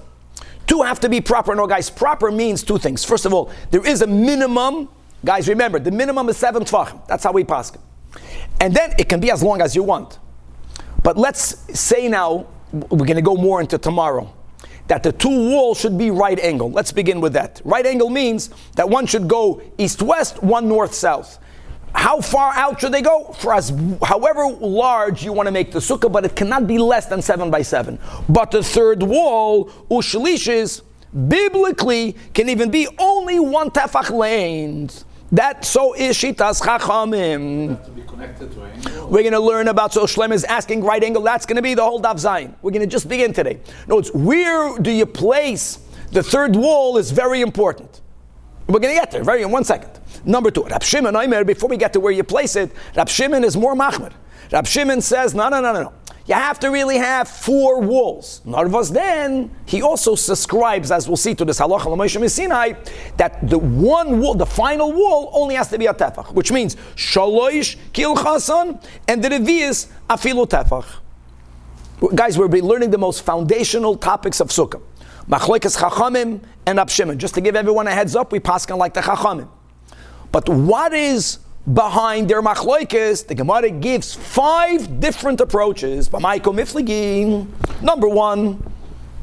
2 have to be proper. No, guys, proper means 2 things. First of all, there is a minimum. Guys, remember, the minimum is 7 tvachim. That's how we pass it. And then it can be as long as you want. But let's say now, we're going to go more into tomorrow, that the 2 walls should be right angle. Let's begin with that. Right angle means that one should go east-west, one north-south. How far out should they go? For however large you want to make the sukkah, but it cannot be less than 7 by 7. But the 3rd wall, ushlishes, biblically can even be only 1 tefach length. That so is shitas chachamim. Have to be connected to an angle. We're going to learn about, so Shlem is asking right angle. That's going to be the whole Daf Zayin. We're going to just begin today. Notice, where do you place the 3rd wall is very important. We're going to get there in 1 second. Number 2, Rab Shimon, before we get to where you place it, Rab Shimon is more machmer. Rab Shimon says, no. You have to really have 4 walls. Narvas then, he also subscribes, as we'll see, to this halacha l'Moshe Sinai, that the one wall, the final wall, only has to be a tefach, which means shalosh kil chasan, and the revius afilu tefach. Guys, we'll be learning the most foundational topics of Sukkah. Machlokas Chachamim and Rab Shimon. Just to give everyone a heads up, we paskin like the Chachamim. But what is behind their machloikes? The Gemara gives 5 different approaches. Number 1,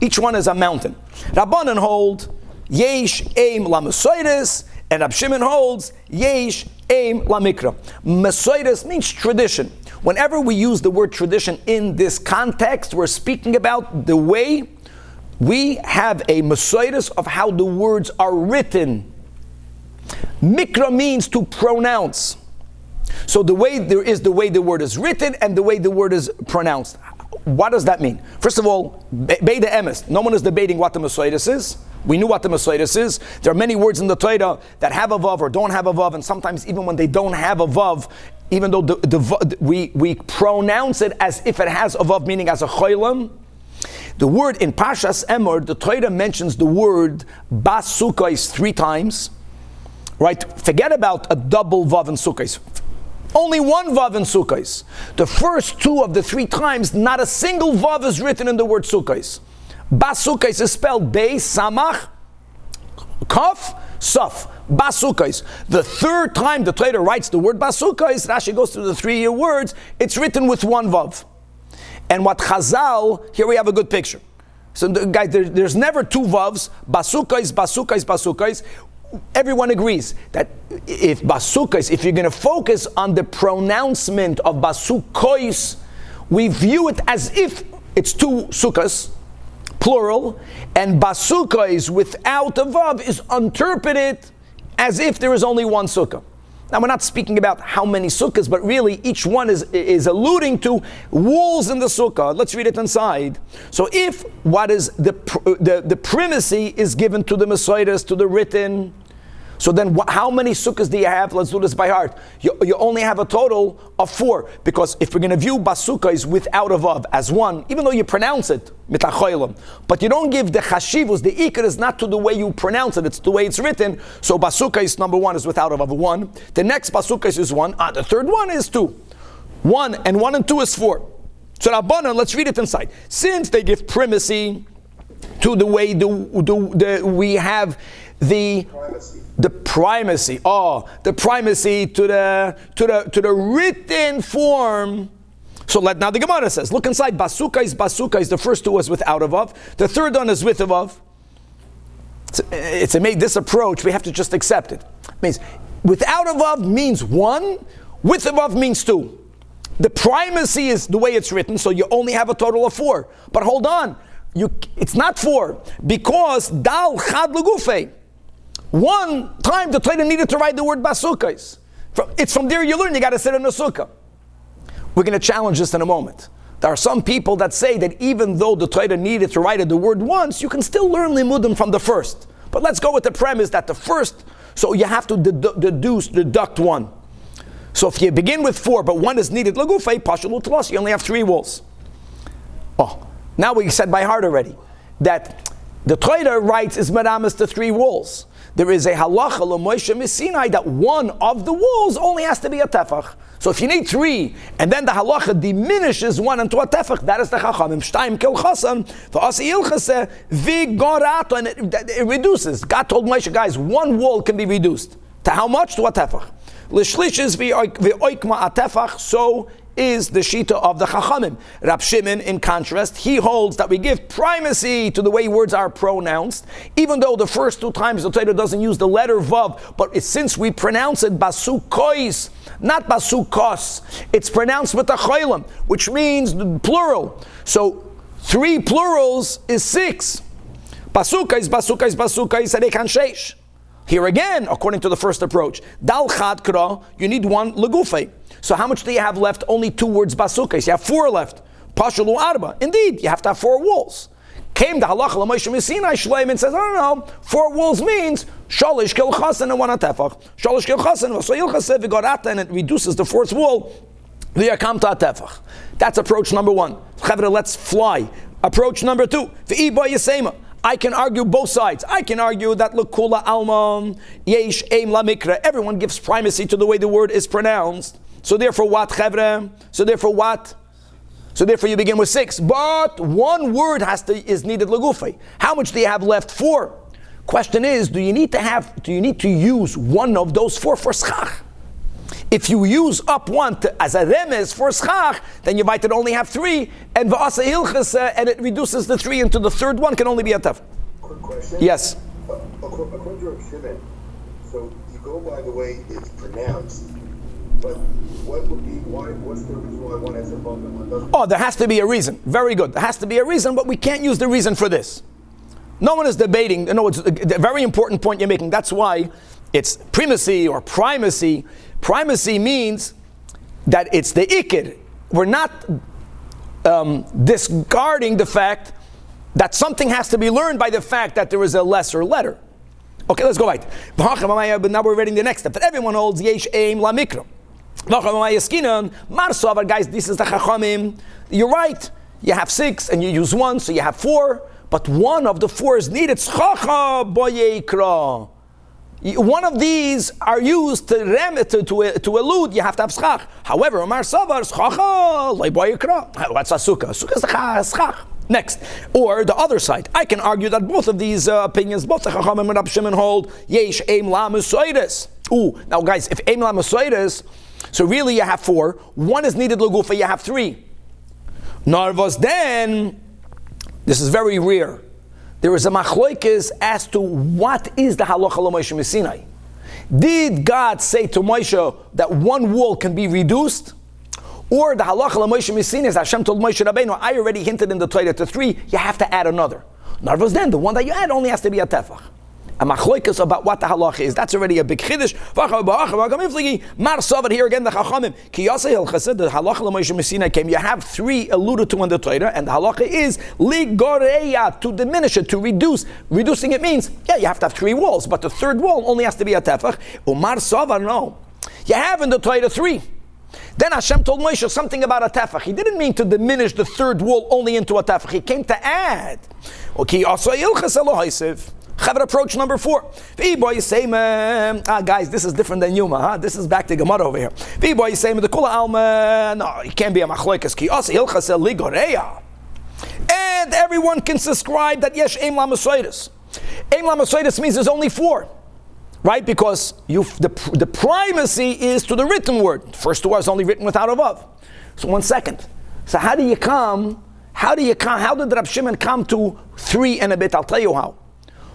each one is a mountain. Rabbanan hold yesh aim la mesoides, and Rab Shimon holds yesh aim la mikra. Mesoides means tradition. Whenever we use the word tradition in this context, we're speaking about the way we have a mesoides of how the words are written. Mikra means to pronounce. So the way the word is written and the way the word is pronounced. What does that mean? First of all, Beide Emes. No one is debating what the Mesoidus is. We knew what the Mesoidus is. There are many words in the Torah that have a vav or don't have a vav, and sometimes even when they don't have a vav, even though we pronounce it as if it has a vav, meaning as a cholam. The word in Pashas Emor, the Torah mentions the word bas Sukah 3 times. Right? Forget about a double vav in Sukah. Only one vav in Sukah. The first 2 of the 3 times, not a single vav is written in the word Sukah. Bas Sukah is spelled Bei, Samach, Kaf, Saf. Bas Sukah. The 3rd time the Torah writes the word Bas Sukah, Rashi goes through the 3 words, it's written with 1 vav. And what Chazal, here we have a good picture. So guys, there's never 2 vavs, Bas Sukah, Bas Sukah, Bas Sukah. Everyone agrees that if basukos, if you're going to focus on the pronouncement of basukos, we view it as if it's 2 sukkahs, plural, and basukos without a vav is interpreted as if there is only 1 sukkah. Now we're not speaking about how many sukkahs, but really each one is alluding to walls in the sukkah. Let's read it inside. So if what is the primacy is given to the Mesoidus, to the written, so then how many sukkahs do you have? Let's do this by heart. You only have a total of 4, because if we're going to view basukah without a vav as 1, even though you pronounce it mitachoylam, but you don't give the chashivus, the ikar is not to the way you pronounce it, it's the way it's written. So basukah number 1 is without a vav 1. The next basukah is 1. The 3rd one is 2. 1 and 1 and 2 is 4. So Rabbanan, let's read it inside. Since they give primacy to the way we have the primacy to the written form. So now the Gemara says, look inside. Basukah, the first 2 was without a vav. The 3rd one is with a vav. This approach, we have to just accept it. It means without a vav means 1, with a vav means 2. The primacy is the way it's written, so you only have a total of 4. But hold on, it's not 4, because dal chad legufei. 1 time the Torah needed to write the word basukah. It's from there you learn you got to sit in a sukkah. We're going to challenge this in a moment. There are some people that say that even though the Torah needed to write the word once, you can still learn limudim from the first. But let's go with the premise that the first, so you have to deduct 1. So if you begin with 4, but 1 is needed, legufei pashul utlos, you only have 3 walls. Now we said by heart already that the Torah writes is meramis to 3 walls. There is a halacha l'Moshe Misinai that 1 of the walls only has to be a tefach. So if you need 3, and then the halacha diminishes 1 into a tefach, that is the chachamim. Shtayim kel Hassan, v'asi ilchase v'gorato, and it reduces. God told Moshe, guys, 1 wall can be reduced. To how much? To a tefach. L'shlishes v'oikma a tefach, so is the shita of the Chachamim. Rab Shimon, in contrast, he holds that we give primacy to the way words are pronounced, even though the first 2 times the Torah doesn't use the letter vav, but since we pronounce it basukos, not basukos, it's pronounced with a cholam, which means plural. So 3 plurals is 6. Basukos, adekan sheish. Here again, according to the first approach, dal chad kra, you need 1 legufei. So how much do you have left? Only 2 words basukos. You have 4 left. Pashulu arba. Indeed, you have to have 4 walls. Came the halacha l'Moshe Misinai Shleim and says, no, 4 walls means shalish kel chasen and 1 atefach. Shalish kel chasen v'soyil chaseh v'gorata, and it reduces the 4th wall. V'yakam ta atefach. That's approach number 1. Chavre, let's fly. Approach number 2. V'iba yisema. I can argue both sides. I can argue that l'kula alma yesh aim la mikra. Everyone gives primacy to the way the word is pronounced. So therefore what, Chavre? So therefore what? So therefore you begin with 6. But 1 word is needed legufei. How much do you have left? 4. Question is, do you need to use 1 of those 4 for schach? If you use up 1 as a remes for schach, then you might only have 3, and v'asa hilchas, and it reduces the 3 into the 3rd one can only be a tef. Quick question. Yes. According to Shimon, so you go by the way it's pronounced, but what's the reason why 1 has a vav and 1 doesn't? There has to be a reason. Very good. There has to be a reason, but we can't use the reason for this. No one is debating. No, it's a very important point you're making. That's why it's primacy or primacy. Primacy means that it's the ikir. We're not discarding the fact that something has to be learned by the fact that there is a lesser letter. Okay, let's go right. But now we're reading the next step. That everyone holds yesh aim la mikra. Guys, this is the chachamim. You're right. You have 6 and you use 1, so you have 4. But one of the 4 is needed. One of these are used to elude. You have to have schach. However, Omar Savar schacha leiboyikra. What's a sukkah? Sukkah is the schach. Next, or the other side, I can argue that both of these opinions, both the Chachamim and Rab Shimon hold yesh aim la mesoides. Now guys, if aim la mesoides, so really you have 4. 1 is needed legufa. You have 3. Narvos, then this is very rare. There is a machloikis as to what is the halacha l'Moshe Sinai. Did God say to Moshe that 1 wall can be reduced? Or the halacha l'Moshe Sinai is Hashem told Moshe Rabbeinu, I already hinted in the Torah to 3, you have to add another. Narvos, then the one that you add only has to be a tefach. A machloikas about what the halacha is. That's already a big chiddush. Mar Savar here again the chachamim. Ki yasei el chesed the halacha l'Moshe Sinai came. You have 3 alluded to in the Torah, and the halacha is ligoreya, to diminish it, to reduce. Reducing it means you have to have 3 walls, but the 3rd wall only has to be a tefach. Umar Savar, no, you have in the Torah 3. Then Hashem told Moshe something about a tefach. He didn't mean to diminish the 3rd wall only into a tefach. He came to add. Okay, Chaver approach number 4. Guys, this is different than Yuma, huh? This is back to Gemara over here. No, it can't be a machloikas. And everyone can subscribe that yesh aim la mesoides. Aim la mesoides means there's only 4. Right? Because the primacy is to the written word. First 2 is only written without a vav. So 1 second. So how did Rab Shimon come to 3 and a bit? I'll tell you how.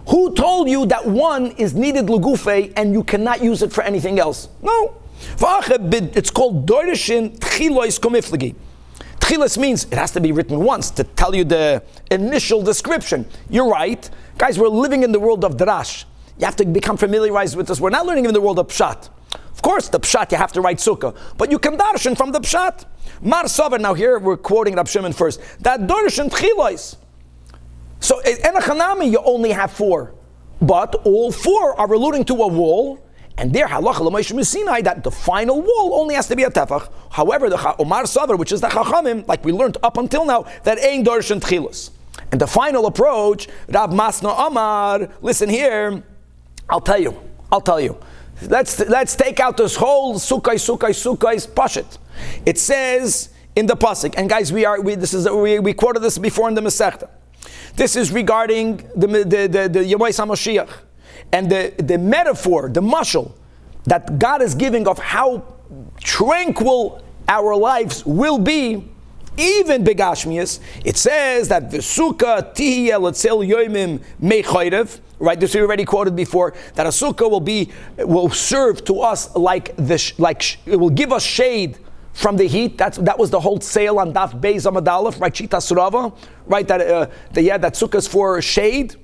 Who told you that 1 is needed legufe and you cannot use it for anything else? No. It's called dorishin tchilois komiflegi. Tchilos means it has to be written once to tell you the initial description. You're right. Guys, we're living in the world of drash. You have to become familiarized with this. We're not learning in the world of pshat. Of course, the pshat, you have to write sukkah. But you can darshan from the pshat. Mar Savar, now here we're quoting Rab Shimon first. That darshan tchilois. So in Enochanami, you only have 4. But all 4 are alluding to a wall. And there, halacha l'Moshe Sinai, that the final wall only has to be a tefach. However, the Omar Savar, which is the Chachamim, like we learned up until now, that ain't darshan tchilos. And the final approach, Rav Masna Amar, listen here, I'll tell you. Let's take out this whole Sukah, Pashit. It says in the pasuk, and guys, we quoted this before in the Masechta. This is regarding the Yemais HaMashiach and the metaphor, the mashal that God is giving of how tranquil our lives will be, even begashmias. It says that the Sukah tihiyeh letzel yoimim meichayrev. Right, this we already quoted before, that a sukkah will serve to us like it will give us shade from the heat. That was the whole sale on Daf Beis Amud Aleph, right? Shita Surava, right? That sukkah is for shade.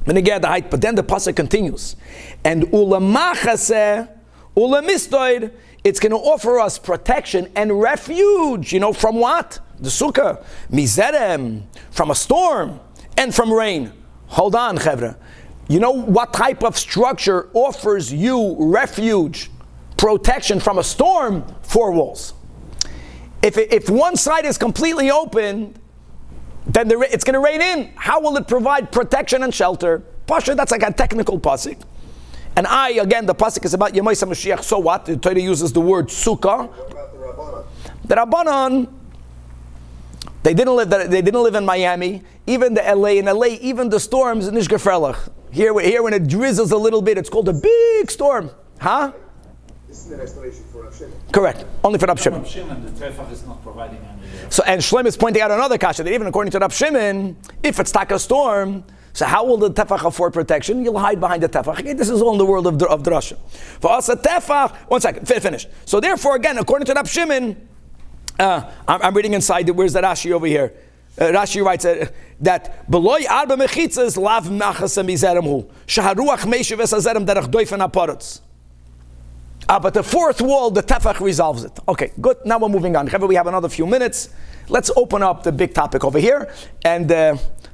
And again, the height. But then the pasuk continues, and ulamachaseh ulamistoid, it's going to offer us protection and refuge. From what? The sukkah, mizerem, from a storm and from rain. Hold on, chevra. You know what type of structure offers you refuge, protection from a storm? 4 walls. If one side is completely open, then it's going to rain in. How will it provide protection and shelter? Pasha, that's like a technical pasuk. And again, the pasuk is about Yemais HaMashiach. So what? The Torah uses the word sukkah. What about The Rabbanon, they didn't live in Miami. Even the LA, even the storms in Nishgefrelach. Here when it drizzles a little bit, it's called a big storm. Huh? This is an explanation for Rab Shimon. Correct. Only for Rab Shimon. Rab Shimon, the Tefach is not providing any. So, and Shlem is pointing out another kasha, that even according to Rab Shimon, if it's taka storm, so how will the Tefach afford protection? You'll hide behind the Tefach. Okay, this is all in the world of Drasha. For us, a Tefach, 1 second, finish. So therefore, again, according to Rab Shimon, I'm reading inside, where's the Rashi over here? Rashi writes that beloy arba mechitzas lav machasem izeremhu shaharuach meishav esazerem derech doifen aparutz. But the 4th wall, the tefach resolves it. Okay, good. Now we're moving on. We have another few minutes. let's open up the big topic over here, and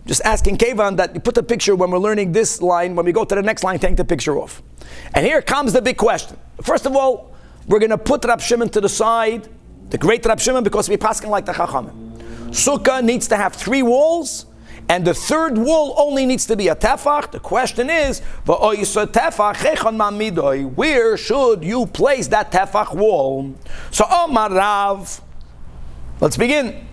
just asking Kevan that you put the picture when we're learning this line, when we go to the next line, take the picture off. And here comes the big question. First of all, we're going to put Rab Shimon to the side, the great Rab Shimon, because we're passing like the Chachamim. Sukkah needs to have 3 walls, and the 3rd wall only needs to be a tefach. The question is, where should you place that tefach wall? So Omar Rav, let's begin.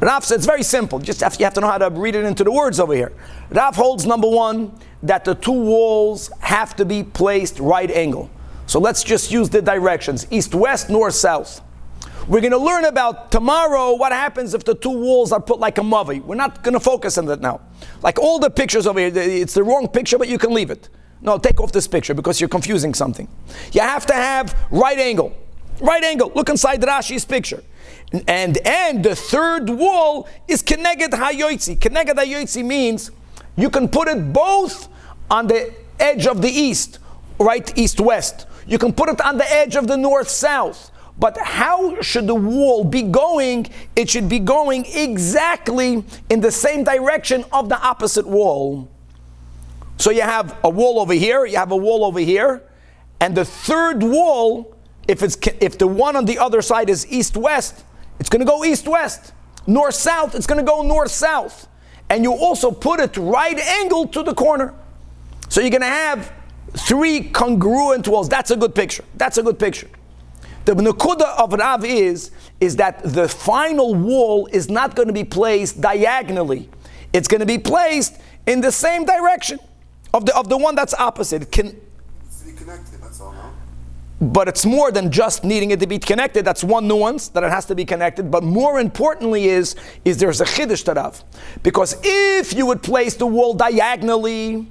Rav says it's very simple. You have to know how to read it into the words over here. Rav holds, number 1, that the 2 walls have to be placed right angle. So let's just use the directions: east, west, north, south. We're going to learn about tomorrow what happens if the 2 walls are put like a mavi. We're not going to focus on that now. Like all the pictures over here, it's the wrong picture, but you can leave it. No, take off this picture because you're confusing something. You have to have right angle. Right angle. Look inside Rashi's picture. And the 3rd wall is keneged hayoitzi. Keneged hayoitzi means you can put it both on the edge of the east, right, east-west. You can put it on the edge of the north-south. But how should the wall be going? It should be going exactly in the same direction of the opposite wall. So you have a wall over here, you have a wall over here, and the 3rd wall, if the one on the other side is east-west, it's going to go east-west. North-south, it's going to go north-south. And you also put it right angle to the corner. So you're going to have 3 congruent walls. That's a good picture. That's a good picture. The nekuda of Rav is that the final wall is not going to be placed diagonally. It's going to be placed in the same direction of the one that's opposite. It can be connected, that's all, no? But it's more than just needing it to be connected. That's one nuance, that it has to be connected. But more importantly is there's a chiddush to Rav. Because if you would place the wall diagonally,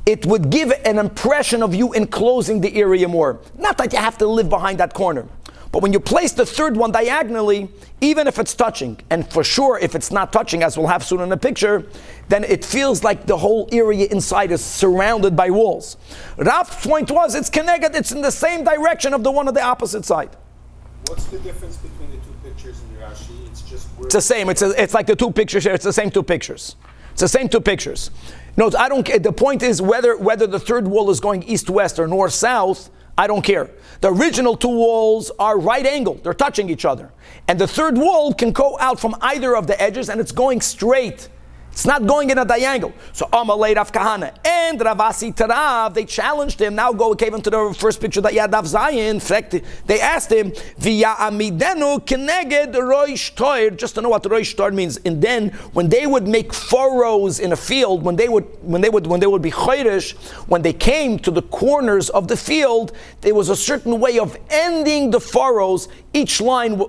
it would give an impression of you enclosing the area more. Not that you have to live behind that corner. But when you place the 3rd one diagonally, even if it's touching, and for sure if it's not touching, as we'll have soon in the picture, then it feels like the whole area inside is surrounded by walls. Rav's point was, it's connected, it's in the same direction of the one on the opposite side. What's the difference between the 2 pictures in Rashi? It's just It's the same. It's like the 2 pictures here. It's the same 2 pictures. It's the same 2 pictures. No, I don't care. The point is whether the 3rd wall is going east-west or north-south, I don't care. The original 2 walls are right angle. They're touching each other. And the 3rd wall can go out from either of the edges and it's going straight. It's not going in a diagonal. So Amalei Rav Kahana and Ravasi Tarav, they challenged him. Now came into the first picture that Yadav Zayin. In fact, they asked him, Via Amidenu Keneged Roish Toir, just to know what Roish Toir means. And then when they would make furrows in a field, when they would be choirish, when they came to the corners of the field, there was a certain way of ending the furrows. Each line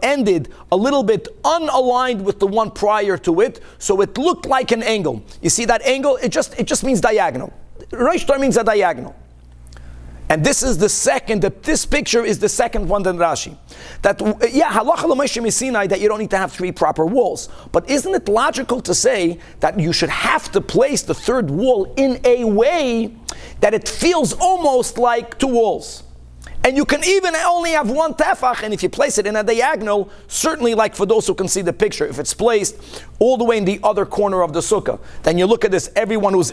ended a little bit unaligned with the one prior to it, so it looked like an angle. You see that angle? It just means diagonal. Rosh Tor means a diagonal. And this is the second, this picture is the second one than Rashi. That, halacha l'Moshe Sinai, that you don't need to have 3 proper walls. But isn't it logical to say that you should have to place the 3rd wall in a way that it feels almost like 2 walls? And you can even only have 1 tefach, and if you place it in a diagonal, certainly like for those who can see the picture, if it's placed all the way in the other corner of the sukkah, then you look at this, everyone who's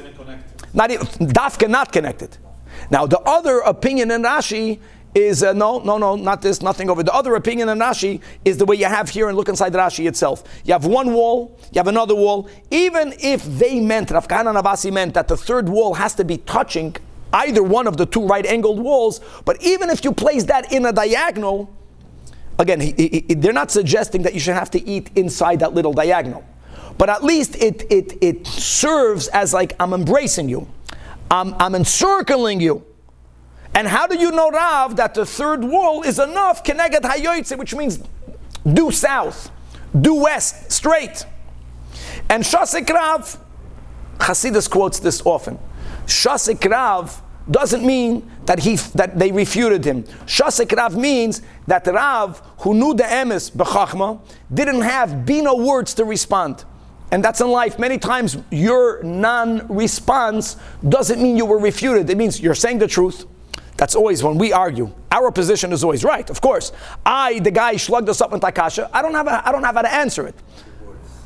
not even, dafka not connected. Now the other opinion in Rashi is, no, not this, nothing over. The other opinion in Rashi is the way you have here, and look inside Rashi itself. You have 1 wall, you have another wall. Even if they meant, Rav Kahana and Avasi meant that the 3rd wall has to be touching either one of the 2 right-angled walls, but even if you place that in a diagonal, again, they're not suggesting that you should have to eat inside that little diagonal. But at least it serves as like, I'm embracing you. I'm encircling you. And how do you know, Rav, that the 3rd wall is enough, keneged hayoytze, which means due south, due west, straight. And Shasik Rav, Hasidus quotes this often. Shasik Rav doesn't mean that they refuted him. Shasik Rav means that Rav, who knew the emes b'chachma, didn't have bina words to respond. And that's in life. Many times your non-response doesn't mean you were refuted. It means you're saying the truth. That's always when we argue. Our position is always right, of course. The guy slugged us up with Takasha. I don't have how to answer it.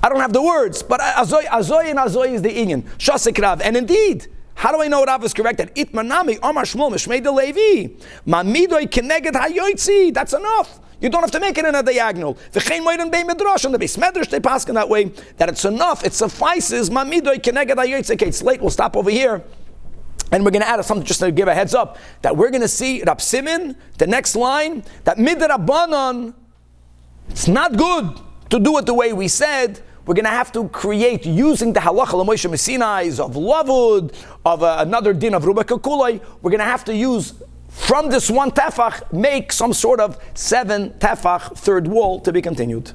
I don't have the words, but Azoy and Azoy is the inyan. Shasik Rav. And indeed, how do I know Rav is correct? That Itmanami Omar Shmuel Mishmei de Levi Mamidoy Keneged Hayoitzi. That's enough. You don't have to make it in a diagonal. V'chein moiden bei Midrash on the base Midrash they pass in that way that it's enough. It suffices. Mamidoy Keneged Hayoitzi. Okay, it's late. We'll stop over here. And we're going to add something just to give a heads up that we're going to see Rab Simin, the next line, that Midrabanan, it's not good to do it the way we said. We're going to have to create, using the halacha l'Moshe Messinais of Lavud, of another din of Rubeka Kulai, we're going to have to use, from this one tefach, make some sort of 7 tefach third wall to be continued.